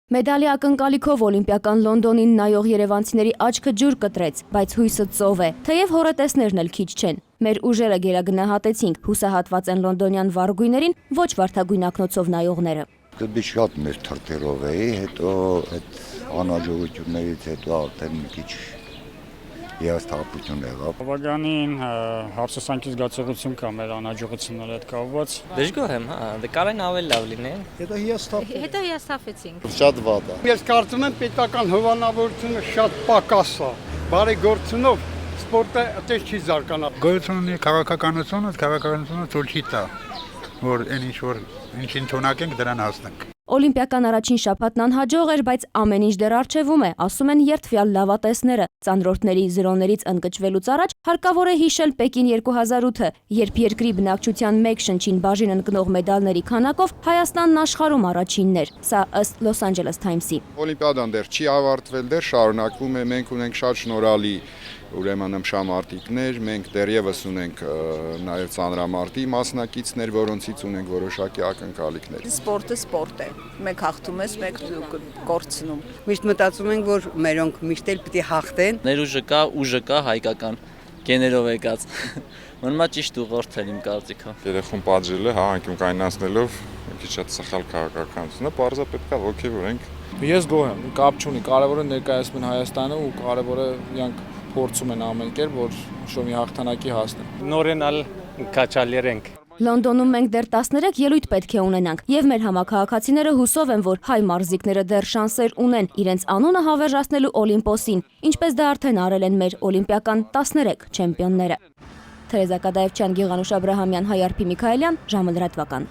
Մեդալի ակնկալիքով օլիմպիական Լոնդոնին նայող երևանցիների աչքը ջուր կտրեց, բայց հույսը ծով է, թեև հորատեսներն էլ քիչ չեն։ Մեր ուժերը գերագնահատեցինք, հուսահատված են լոնդոնյան վառգույներին, ոչ վարդագույն ակնոցով նայողները։ Դե շատ մեր թրթերով էի, հետո այդ անհաջողություններից հետո արդեն մի քիչ հիասթափություն եղավ։ Բավականին հափսոսանքի զգացողություն կա մեր անհաջողությունների հետ կապված։ Դժգոհ եմ, դե կարեն ավելի լավ լինեն։ Հետո հիասթափվեցինք։ Շատ վատ է։ Ես կարծում եմ պետական հովանավորությունը շատ պակաս է։ Բարեգործությունով սպորտը այդպես չի զարգանա։ Գոյություն ունի քաղաքականությունը ցույց չի տա, որ ինչին թողնենք դրան հասնենք։ Օլիմպիական առաջին շաբաթն անհաջող էր, բայց ամեն ինչ դեռ առջևում է, ասում են երդվյալ լավատեսները։ Ծանրորդների զրոներից ընկճվելուց առաջ հարկավոր է հիշել Պեկին 2008-ը, երբ երկրի բնակչության մեկ շնչին բաժին ընկնող մեդալների քանակով Հայաստանն աշխարհում առաջինն էր։ Սա ըստ Los Angeles Times-ի։ Օլիմպիադան դեռ չի ավարտվել, դեռ շարունակվում է, մենք ունենք շատ շնորհալի ուրեմն ըմբշամարտիկներ, մենք դեռևս ունենք նաև ծանրամարտի մասնակիցներ, որոնցից ունենք որոշակի ակնկալիքներ։ Սպորտը սպորտ է։ Մեկ հաղթում ես, մեկ կորցնում։ Միշտ մտածում ենք, որ մերոնք միշտ էլ պիտի հաղթեն։ Ներուժը կա, ուժը կա հայկական գեներով եկած։ Ոնց ճիշտ ուղղորդ էր իմ կարծիքով։ Երեխուն պատժելը, անկյուն կայնացնելով մի քիչ շատ սխալ քաղաքականությունը, բարձր պետք է ոգևորենք։ Ես գոհ եմ, կապ չունի, կարևորը ներկայացնում են Հայաստանը ու կարևորը իրանք փորձում են ամեն կերպ, որ շոմի հաղթանակի հասնեն։ Նորենալ կաչալերենք։ Լոնդոնում մենք դեռ 13 ելույթ պետք է ունենանք, եւ մեր համաքաղաքացիները հուսով են, որ հայ մարզիկները դեռ շանսեր ունեն իրենց անունը հավերժացնելու Օլիմպոսին, ինչպես դա արդեն արել են մեր օլիմպիական 13 չեմպիոնները։ Թերեզա Կադաևչյան, Գիղանուշ Աբրահամյան, Հայարփի Միքայելյան, ժամը լրատվական։